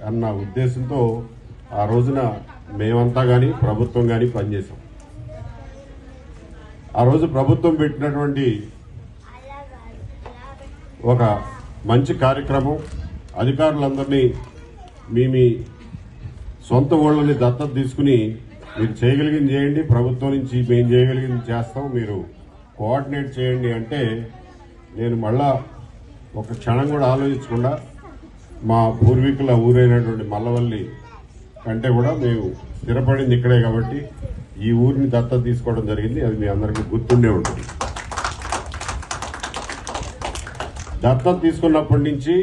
అన్న ఉద్దేశంతో ఆ రోజున మేమంతా కానీ ప్రభుత్వం కానీ పనిచేసాం. ఆ రోజు ప్రభుత్వం పెట్టినటువంటి ఒక మంచి కార్యక్రమం, అధికారులందరినీ మీ సొంత ఊళ్ళని దత్తత తీసుకుని మీరు చేయగలిగింది చేయండి, ప్రభుత్వం నుంచి మేము చేయగలిగింది చేస్తాం, మీరు కోఆర్డినేట్ చేయండి అంటే నేను మళ్ళా ఒక క్షణం కూడా ఆలోచించకుండా మా పూర్వీకుల ఊరైనటువంటి మల్లవల్లి కంటే కూడా మేము స్థిరపడింది ఇక్కడే కాబట్టి ఈ ఊరిని దత్తత తీసుకోవడం జరిగింది. అది మీ అందరికీ గుర్తుండే ఉంటుంది. దత్తత తీసుకున్నప్పటి నుంచి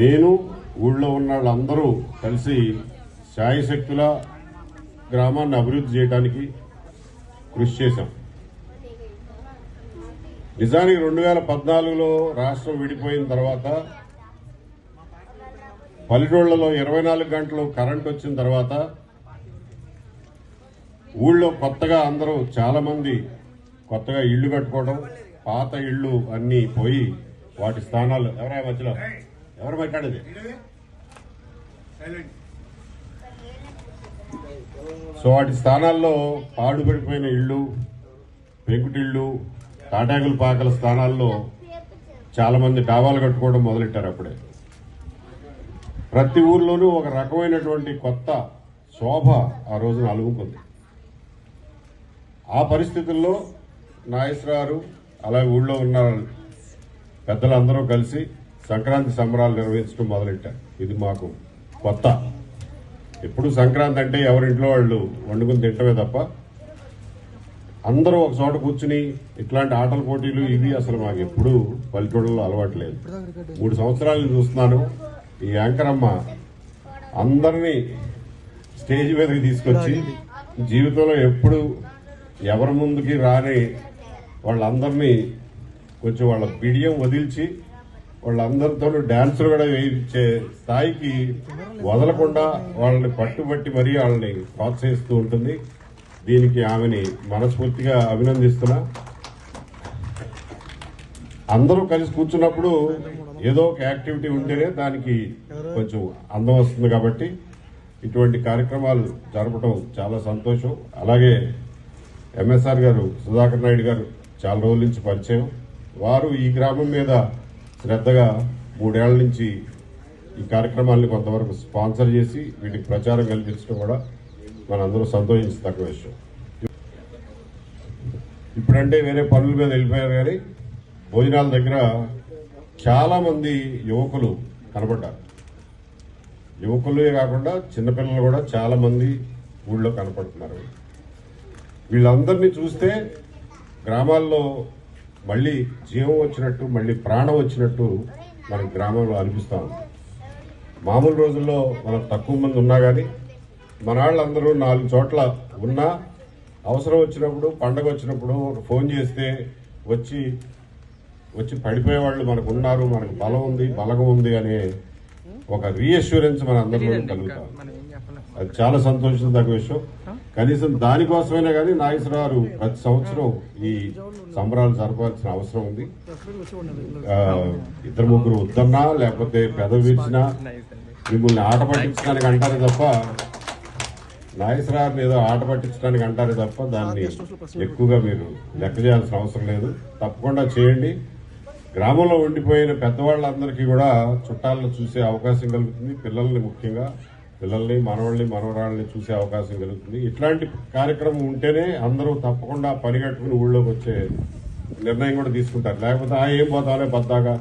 నేను ఊళ్ళో ఉన్న వాళ్ళందరూ కలిసి శాయశక్తుల గ్రామాన్ని అభివృద్ధి చేయడానికి కృషి చేశాం. నిజానికి 2014లో రాష్ట్రం విడిపోయిన తర్వాత పల్లెటూళ్లలో 24 గంటలు కరెంట్ వచ్చిన తర్వాత ఊళ్ళో కొత్తగా అందరూ చాలా మంది కొత్తగా ఇళ్లు కట్టుకోవడం, పాత ఇళ్లు అన్నీ పోయి వాటి స్థానాలు ఎవరు మాట్లాడేది సో వాటి స్థానాల్లో పాడుపడిపోయిన ఇళ్లు, పెంకుటిళ్ళు, తాటాకుల పాకల స్థానాల్లో చాలా మంది డాబాలు కట్టుకోవడం మొదలెట్టారు. అప్పుడే ప్రతి ఊర్లోనూ ఒక రకమైనటువంటి కొత్త శోభ ఆ రోజున అలుముకుంది. ఆ పరిస్థితుల్లో నాగేశ్వరరావు అలాగే ఊళ్ళో ఉన్న పెద్దలందరూ కలిసి సంక్రాంతి సంబరాలు నిర్వహించడం మొదలెట్టారు. ఇది మాకు కొత్త. ఎప్పుడు సంక్రాంతి అంటే ఎవరింట్లో వాళ్ళు వండుకుని తింటమే తప్ప అందరూ ఒక చోట కూర్చుని ఇట్లాంటి ఆటల పోటీలు ఇవి అసలు మాకు ఎప్పుడు పల్లెటూళ్ళలో అలవాటు లేదు. 3 సంవత్సరాలు చూస్తున్నాను. ఈ యాంకరమ్మ అందరినీ స్టేజ్ మీదకి తీసుకొచ్చి జీవితంలో ఎప్పుడు ఎవరి ముందుకి రాని వాళ్ళందరినీ కొంచెం వాళ్ళ బిడియం వదిల్చి వాళ్ళందరితో డాన్సులు కూడా వేయించే స్థాయికి వదలకుండా వాళ్ళని పట్టుబట్టి మరీ వాళ్ళని ప్రోత్సహిస్తూ ఉంటుంది. దీనికి ఆమెని మనస్ఫూర్తిగా అభినందిస్తున్నా. అందరూ కలిసి కూర్చున్నప్పుడు ఏదో ఒక యాక్టివిటీ ఉంటేనే దానికి కొంచెం అందం వస్తుంది. కాబట్టి ఇటువంటి కార్యక్రమాలు జరపడం చాలా సంతోషం. అలాగే ఎంఎస్ఆర్ గారు, సుధాకర్ నాయుడు గారు చాలా రోజుల నుంచి పరిచయం. వారు ఈ గ్రామం మీద శ్రద్ధగా 3 ఏళ్ల నుంచి ఈ కార్యక్రమాన్ని కొంతవరకు స్పాన్సర్ చేసి వీటికి ప్రచారం కల్పించడం కూడా మనందరూ సంతోషించదగ్గ విషయం. ఇప్పుడంటే వేరే పనుల మీద వెళ్ళిపోయారు కానీ భోజనాల దగ్గర చాలా మంది యువకులు కనబడ్డారు. యువకులే కాకుండా చిన్నపిల్లలు కూడా చాలా మంది ఊళ్ళో కనపడుతున్నారు. వీళ్ళందరినీ చూస్తే గ్రామాల్లో మళ్ళీ జీవం వచ్చినట్టు, మళ్ళీ ప్రాణం వచ్చినట్టు మనకి గ్రామంలో అనిపిస్తూ ఉంది. మామూలు రోజుల్లో మనకు తక్కువ మంది ఉన్నా కానీ మన వాళ్ళందరూ 4 చోట్ల ఉన్నా అవసరం వచ్చినప్పుడు, పండగ వచ్చినప్పుడు ఫోన్ చేస్తే వచ్చి పడిపోయేవాళ్ళు మనకు ఉన్నారు, మనకు బలం ఉంది, బలగం ఉంది అనే ఒక రీఅష్యూరెన్స్ మన అందరిలో కలుగుతాం. అది చాలా సంతోషించదగ్గ విషయం. కనీసం దానికోసమైనా కానీ నాగేశ్వరరావు ప్రతి సంవత్సరం ఈ సంబరాలు జరపాల్సిన అవసరం ఉంది. 2-3 వద్దన్నా లేకపోతే పెదవి విరిచినా మిమ్మల్ని ఆట పట్టించడానికి అంటారే తప్ప, నాగేశ్వరరావుని ఏదో ఆట పట్టించడానికి అంటారే తప్ప దాన్ని ఎక్కువగా మీరు లెక్క చేయాల్సిన అవసరం లేదు. తప్పకుండా చేయండి. గ్రామంలో ఉండిపోయిన పెద్దవాళ్ళందరికీ కూడా చుట్టాలను చూసే అవకాశం కలుగుతుంది. పిల్లల్ని, ముఖ్యంగా పిల్లల్ని, మనవాళ్ళని, మనవరాళ్ళని చూసే అవకాశం కలుగుతుంది. ఇట్లాంటి కార్యక్రమం ఉంటేనే అందరూ తప్పకుండా పరిగెట్టుకుని ఊళ్ళోకి వచ్చే నిర్ణయం కూడా తీసుకుంటారు. లేకపోతే ఏం పోతానే పద్దాగా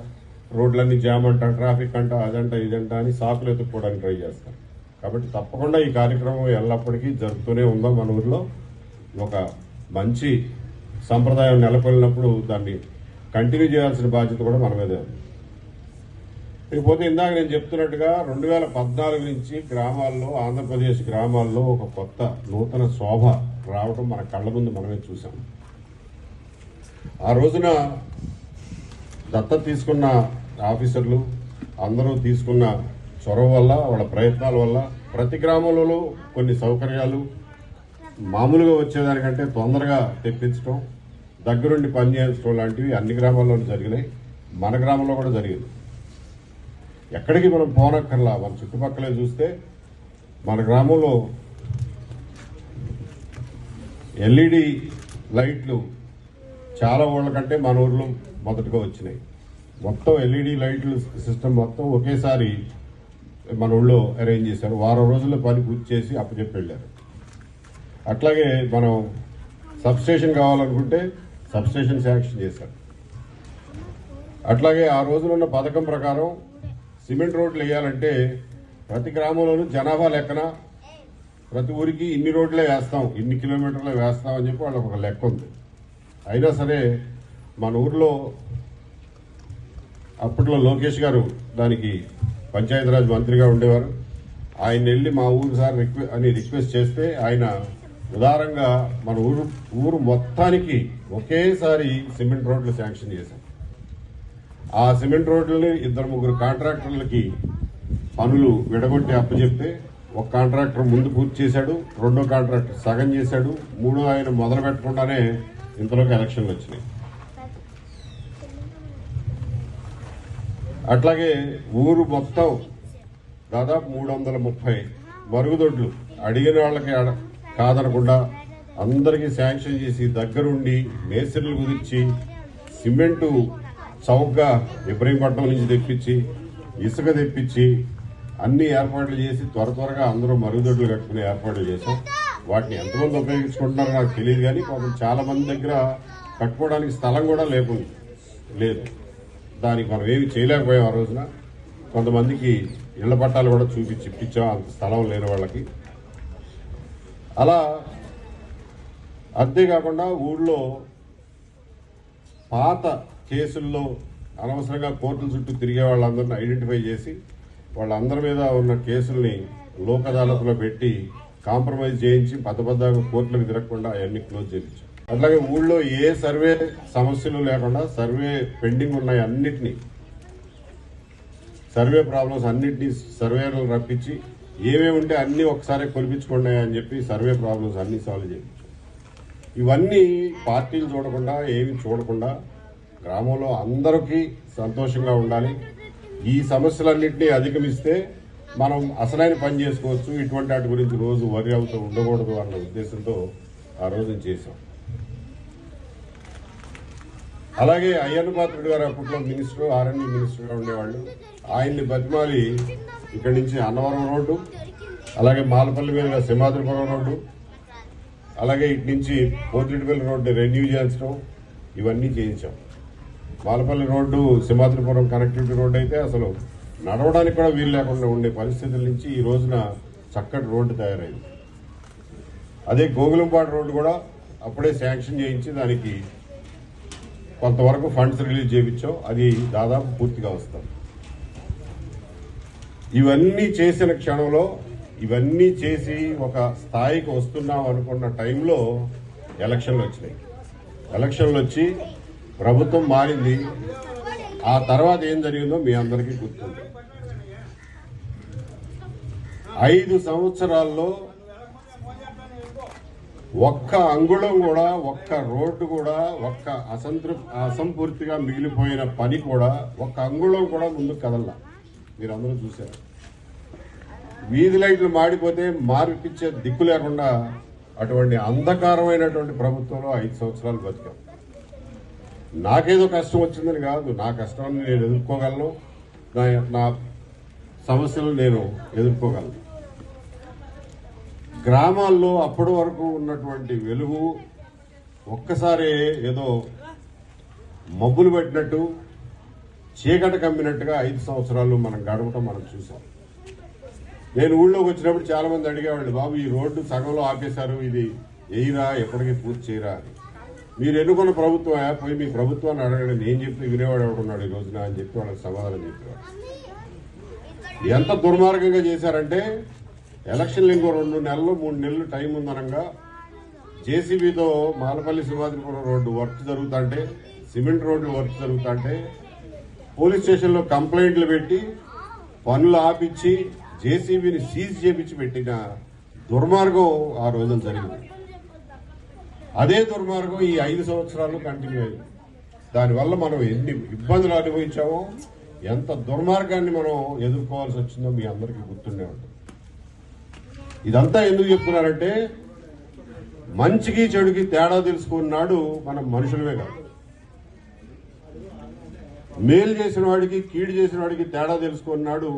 రోడ్లన్నీ జామ్ అంట, ట్రాఫిక్ అంట, అదంట ఇదంట అని సాకులు ఎత్తుక్కోవడానికి ట్రై చేస్తారు. కాబట్టి తప్పకుండా ఈ కార్యక్రమం ఎల్లప్పటికీ జరుగుతూనే ఉందాం. మన ఊరిలో ఒక మంచి సంప్రదాయం నెలకొల్లినప్పుడు దాన్ని కంటిన్యూ చేయాల్సిన బాధ్యత కూడా మన మీదే ఉంది. ఇకపోతే ఇందాక నేను చెప్తున్నట్టుగా 2014 నుంచి గ్రామాల్లో, ఆంధ్రప్రదేశ్ గ్రామాల్లో ఒక కొత్త నూతన శోభ రావడం మన కళ్ళ ముందు మనమే చూసాం. ఆ రోజున దత్తత తీసుకున్న ఆఫీసర్లు అందరూ తీసుకున్న చొరవ వల్ల, వాళ్ళ ప్రయత్నాల వల్ల ప్రతి గ్రామంలో కొన్ని సౌకర్యాలు మామూలుగా వచ్చేదానికంటే తొందరగా తెప్పించడం, దగ్గరుండి పనిచేయించడం లాంటివి అన్ని గ్రామాల్లోనూ జరిగినాయి. మన గ్రామంలో కూడా జరిగింది. ఎక్కడికి మనం పోనక్కర్లా. మన చుట్టుపక్కలే చూస్తే మన గ్రామంలో ఎల్ఈడి లైట్లు చాలా ఊళ్ళ కంటే మన ఊర్లో మొదటగా వచ్చినాయి. మొత్తం ఎల్ఈడి లైట్లు సిస్టమ్ మొత్తం ఒకేసారి మన ఊళ్ళో అరేంజ్ చేశారు. వారం రోజుల్లో పని పూర్తి చేసి అప్పచెప్పి వెళ్ళారు. అట్లాగే మనం సబ్స్టేషన్ కావాలనుకుంటే సబ్స్టేషన్ శాంక్షన్ చేశారు. అట్లాగే ఆ రోజులున్న పథకం ప్రకారం సిమెంట్ రోడ్లు వేయాలంటే ప్రతి గ్రామంలోనూ జనాభా లెక్కన ప్రతి ఊరికి ఇన్ని రోడ్లే వేస్తాం, ఇన్ని కిలోమీటర్లే వేస్తాం అని చెప్పి వాళ్ళకి ఒక లెక్క ఉంది. అయినా సరే మన ఊర్లో అప్పట్లో లోకేష్ గారు దానికి పంచాయతీరాజ్ మంత్రిగా ఉండేవారు. ఆయన వెళ్ళి మా ఊరు సార్ రిక్వెస్ట్ చేస్తే ఆయన ఉదారంగా మన ఊరు మొత్తానికి ఒకేసారి సిమెంట్ రోడ్లు శాంక్షన్ చేశాం. ఆ సిమెంట్ రోడ్లని 2-3 కాంట్రాక్టర్లకి పనులు విడగొట్టి అప్పచెప్తే ఒక కాంట్రాక్టర్ ముందు పూర్తి చేశాడు, రెండో కాంట్రాక్టర్ సగం చేశాడు, మూడో ఆయన మొదలు పెట్టకుండానే ఇంతలోకి ఎలక్షన్లు వచ్చినాయి. అట్లాగే ఊరు మొత్తం దాదాపు 330 మరుగుదొడ్లు అడిగిన వాళ్ళకి కాదనకుండా అందరికీ శాంక్షన్ చేసి దగ్గరుండి మేస్త్రీలు కుదిర్చి సిమెంటు చౌకగా ఇబ్రహీంపట్నం నుంచి తెప్పించి ఇసుక తెప్పించి అన్ని ఏర్పాట్లు చేసి త్వరగా అందరూ మరుగుదొడ్లు కట్టుకునే ఏర్పాట్లు చేశాం. వాటిని ఎంతమంది ఉపయోగించుకుంటున్నారో నాకు తెలియదు, కానీ పాపం చాలా మంది దగ్గర కట్టుకోవడానికి స్థలం కూడా లేదు. దానికి మనం ఏమి చేయలేకపోయాం. ఆ రోజున కొంతమందికి ఇళ్ల పట్టాలు కూడా ఇప్పించాం అంత స్థలం లేని వాళ్ళకి. అలా అంతేకాకుండా ఊళ్ళో పాత కేసుల్లో అనవసరంగా కోర్టుల చుట్టూ తిరిగే వాళ్ళందరినీ ఐడెంటిఫై చేసి వాళ్ళందరి మీద ఉన్న కేసుల్ని లోక్ అదాలత్లో పెట్టి కాంప్రమైజ్ చేయించి పెద్దగా కోర్టులకు తిరగకుండా అవన్నీ క్లోజ్ చేయించాం. అట్లాగే ఊళ్ళో ఏ సర్వే సమస్యలు లేకుండా సర్వే పెండింగ్ ఉన్నాయి అన్నిటినీ, సర్వే ప్రాబ్లమ్స్ అన్నిటినీ సర్వేలు రప్పించి ఏమేమి ఉంటే అన్ని ఒకసారి కొలిపించుకోండి అని చెప్పి సర్వే ప్రాబ్లమ్స్ అన్ని సాల్వ్ చేయించాం. ఇవన్నీ పార్టీలు చూడకుండా ఏమి చూడకుండా గ్రామంలో అందరికీ సంతోషంగా ఉండాలి. ఈ సమస్యలన్నింటినీ అధిగమిస్తే మనం అసలైన పని చేసుకోవచ్చు. ఇటువంటి వాటి గురించి రోజు వరి అవుతూ ఉండకూడదు అన్న ఉద్దేశంతో ఆ రోజు చేశాం. అలాగే అయ్యన్న పాత్రుడు గారు అప్పట్లో మినిస్టర్, ఆర్ఎండ్బి మినిస్టర్గా ఉండేవాళ్ళు. ఆయన్ని బతిమాలి ఇక్కడి నుంచి అన్నవరం రోడ్డు, అలాగే మాలపల్లి మీదుగా సింహాద్రిపురం రోడ్డు, అలాగే ఇటు నుంచి పోతిరెడ్డిపల్లి రోడ్డు రెన్యూ చేయించడం, ఇవన్నీ చేయించాం. Malapalli road Simhadripuram connectivity road అయితే అసలు నడవడానికి కూడా వీలు లేకుండా ఉండే పరిస్థితుల నుంచి ఈ రోజున చక్కటి రోడ్డు తయారైంది. అదే గోగులంపాడు రోడ్డు కూడా అప్పుడే శాంక్షన్ చేయించి దానికి కొంతవరకు ఫండ్స్ రిలీజ్ చేయించాం. అది దాదాపు పూర్తిగా వస్తాం. ఇవన్నీ చేసిన క్షణంలో, ఇవన్నీ చేసి ఒక స్థాయికి వస్తున్నాం అనుకున్న టైంలో ఎలక్షన్లు వచ్చినాయి. ఎలక్షన్లు వచ్చి ప్రభుత్వం మారింది. ఆ తర్వాత ఏం జరిగిందో మీ అందరికీ గుర్తుంది. 5 సంవత్సరాల్లో ఒక్క అంగుళం కూడా, ఒక్క రోడ్డు కూడా, ఒక్క అసంపూర్తిగా మిగిలిపోయిన పని కూడా, ఒక్క అంగుళం కూడా ముందుకు కదల్లా. మీరు అందరూ చూశారు. వీధి లైట్లు మాడిపోతే మార్పిచ్చే దిక్కు లేకుండా అటువంటి అంధకారమైనటువంటి ప్రభుత్వంలో 5 సంవత్సరాలు బతికాం. నాకేదో కష్టం వచ్చిందని కాదు, నా కష్టాన్ని నేను ఎదుర్కోగలను, నా సమస్యలు నేను ఎదుర్కోగలను. గ్రామాల్లో అప్పటి వరకు ఉన్నటువంటి వెలుగు ఒక్కసారి ఏదో మబ్బులు పెట్టినట్టు, చీకటి కమ్మినట్టుగా 5 సంవత్సరాలు మనం గడపటం మనం చూసాం. నేను ఊళ్ళోకి వచ్చినప్పుడు చాలా మంది అడిగేవాళ్ళు, బాబు ఈ రోడ్డు సగంలో ఆపేశారు, ఇది ఎయిరా, ఎప్పటికీ పూర్తి చేయరా అని. మీరు ఎన్నుకున్న ప్రభుత్వం పోయి మీ ప్రభుత్వాన్ని అడగండి, నేను చెప్పి వినేవాడు ఎవడున్నాడు ఈ రోజున అని చెప్పి వాళ్ళకి సమాధానం చెప్పేవాడు. ఎంత దుర్మార్గంగా చేశారంటే ఎలక్షన్లు ఇంకో 2 నెలలు 3 నెలలు టైం ఉందనంగా జేసీబీతో మాలపల్లి సింహాద్రిపురం రోడ్డు వర్క్ జరుగుతుంటే, సిమెంట్ రోడ్డు వర్క్ జరుగుతుంటే పోలీస్ స్టేషన్లో కంప్లైంట్లు పెట్టి పనులు ఆపిచ్చి జేసీబీని సీజ్ చేపించి పెట్టిన దుర్మార్గం ఆ రోజున జరిగింది. అదే దుర్మార్గం ఈ 5 సంవత్సరాలు కంటిన్యూ అయింది. దానివల్ల మనం ఎన్ని ఇబ్బందులు అనుభవించామో ఎంత దుర్మార్గాన్ని మనం ఎదుర్కోవాల్సి వచ్చిందో మీ అందరికీ గుర్తుండే ఉంటుంది. ఇదంతా ఎందుకు చెప్తున్నారంటే మంచికి చెడుకి తేడా తెలుసుకున్నాడు మనం మనుషులమే కాదు. మేలు చేసిన వాడికి కీడు చేసిన వాడికి తేడా తెలుసుకున్నాడు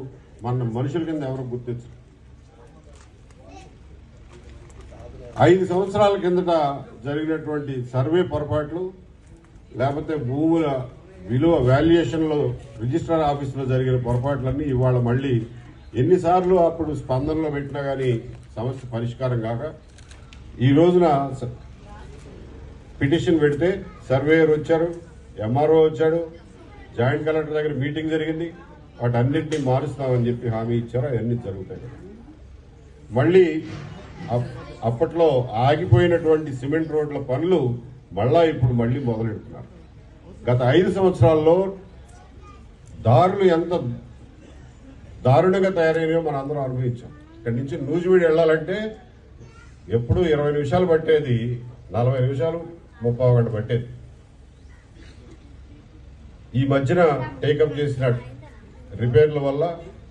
మన మనుషుల కింద ఎవరు గుర్తించరు. 5 సంవత్సరాల కిందట జరిగినటువంటి సర్వే పొరపాట్లు, లేకపోతే భూముల విలువ వాల్యుయేషన్లో రిజిస్ట్రార్ ఆఫీసులో జరిగిన పొరపాట్లన్నీ ఇవాళ మళ్ళీ ఎన్నిసార్లు అప్పుడు స్పందనలో పెట్టినా కానీ సమస్య పరిష్కారం కాక ఈ రోజున పిటిషన్ పెడితే సర్వేయర్ వచ్చారు, ఎంఆర్ఓ వచ్చాడు, జాయింట్ కలెక్టర్ దగ్గర మీటింగ్ జరిగింది, వాటన్నింటినీ మారుస్తామని చెప్పి హామీ ఇచ్చారు. అవన్నీ జరుగుతాయి. మళ్ళీ అప్పట్లో ఆగిపోయినటువంటి సిమెంట్ రోడ్ల పనులు ఇప్పుడు మళ్ళీ మొదలెడుతున్నారు. గత 5 సంవత్సరాల్లో దారులు ఎంత దారుణంగా తయారైనాయో మనం అందరం అనుభవించాం. ఇక్కడి నుంచి నూజివీడు వెళ్ళాలంటే ఎప్పుడు 20 నిమిషాలు పట్టేది 40 నిమిషాలు 30 గంట పట్టేది. ఈ మధ్యన టేకప్ చేసిన రిపేర్ల వల్ల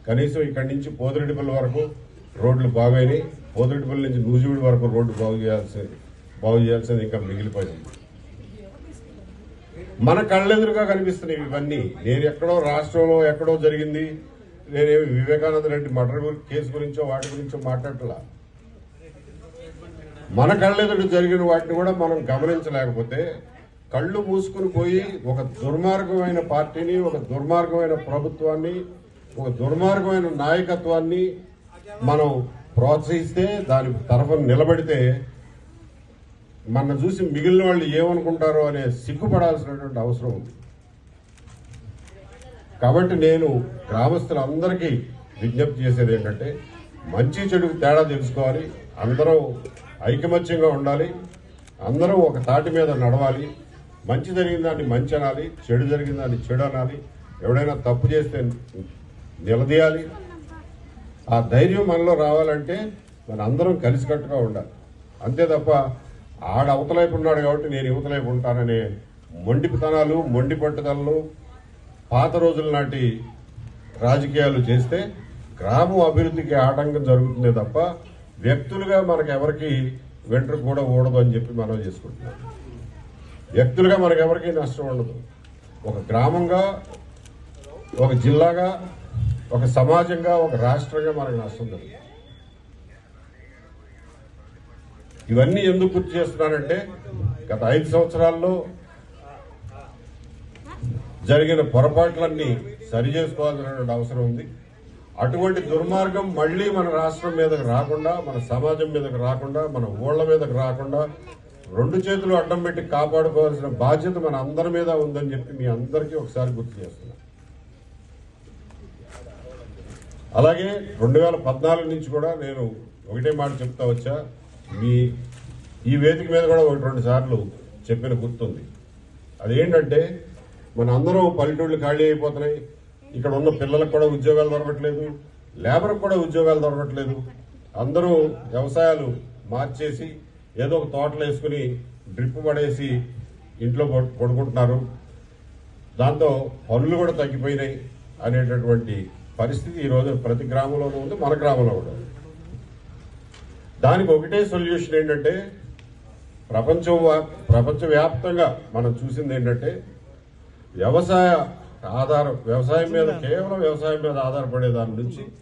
కనీసం ఇక్కడి నుంచి పోదిరెడ్డిపల్లి వరకు రోడ్లు బాగైనాయి. పోదిరెడ్డిపల్లి నుంచి నూజివీడు వరకు రోడ్డు బాగు చేయాల్సింది ఇంకా మిగిలిపోయింది. మన కళ్ళెదురుగా కనిపిస్తున్నాయి ఇవన్నీ. నేను ఎక్కడో రాష్ట్రంలో ఎక్కడో జరిగింది, నేనేమి వివేకానంద రెడ్డి మర్డర్ కేసు గురించో వాటి గురించో మాట్లాడలా. మన కళ్ళెదురు జరిగిన వాటిని కూడా మనం గమనించలేకపోతే కళ్ళు మూసుకుని పోయి ఒక దుర్మార్గమైన పార్టీని, ఒక దుర్మార్గమైన ప్రభుత్వాన్ని, ఒక దుర్మార్గమైన నాయకత్వాన్ని మనం ప్రోత్సహిస్తే, దాని తరఫున నిలబడితే మన చూసి మిగిలిన వాళ్ళు ఏమనుకుంటారో అనే సిగ్గుపడాల్సినటువంటి అవసరం ఉంది. కాబట్టి నేను గ్రామస్తులందరికీ విజ్ఞప్తి చేసేది ఏంటంటే మంచి చెడుకు తేడా తెలుసుకోవాలి, అందరం ఐకమత్యంగా ఉండాలి, అందరం ఒక తాటి మీద నడవాలి. మంచి జరిగిన దాన్ని మంచి అనాలి, చెడు జరిగిన దాన్ని చెడు అనాలి. ఎవడైనా తప్పు చేస్తే నిలదీయాలి. ఆ ధైర్యం మనలో రావాలంటే మన అందరం కలిసికట్టుగా ఉండాలి. అంతే తప్ప ఆడ అవతలైపు ఉన్నాడు కాబట్టి నేను యువతలైపు ఉంటాననే మొండితనాలు, మొండి పట్టుదలలు, పాత రోజుల నాటి రాజకీయాలు చేస్తే గ్రామం అభివృద్ధికి ఆటంకం జరుగుతుందే తప్ప వ్యక్తులుగా మనకు ఎవరికి వెంట్రుకు కూడా ఊడదు అని చెప్పి మనం చేసుకుంటున్నాం. వ్యక్తులుగా మనకు ఎవరికి నష్టం ఉండదు. ఒక గ్రామంగా, ఒక జిల్లాగా, ఒక సమాజంగా, ఒక రాష్ట్రంగా మనకు నష్టం జరుగుతుంది. ఇవన్నీ ఎందుకు గుర్తు చేస్తున్నానంటే గత 5 సంవత్సరాల్లో జరిగిన పొరపాట్లన్నీ సరి చేసుకోవాల్సినటువంటి అవసరం ఉంది. అటువంటి దుర్మార్గం మళ్లీ మన రాష్ట్రం మీదకి రాకుండా, మన సమాజం మీదకి రాకుండా, మన ఊళ్ల మీదకి రాకుండా 2 చేతులు అడ్డం పెట్టి కాపాడుకోవాల్సిన బాధ్యత మన అందరి మీద ఉందని చెప్పి మీ అందరికీ ఒకసారి గుర్తు చేస్తున్నా. అలాగే 2014 నుంచి కూడా నేను ఒకటే మాట చెప్తా వచ్చా. ఈ వేదిక మీద కూడా 1-2 సార్లు చెప్పిన గుర్తుంది. అదేంటంటే మన అందరం పల్లెటూళ్ళు ఖాళీ అయిపోతున్నాయి, ఇక్కడ ఉన్న పిల్లలకు కూడా ఉద్యోగాలు దొరకట్లేదు, లేబర్కి కూడా ఉద్యోగాలు దొరకట్లేదు. అందరూ వ్యవసాయాలు మార్చేసి ఏదో ఒక తోటలు వేసుకుని డ్రిప్ పడేసి ఇంట్లో పడుకుంటున్నారు. దాంతో పనులు కూడా తగ్గిపోయినాయి అనేటటువంటి పరిస్థితి ఈరోజు ప్రతి గ్రామంలోనూ ఉంది, మన గ్రామంలో కూడా. దానికి ఒకటే సొల్యూషన్ ఏంటంటే ప్రపంచవ్యాప్తంగా మనం చూసింది ఏంటంటే వ్యవసాయం మీద కేవలం వ్యవసాయం మీద ఆధారపడే దాని నుంచి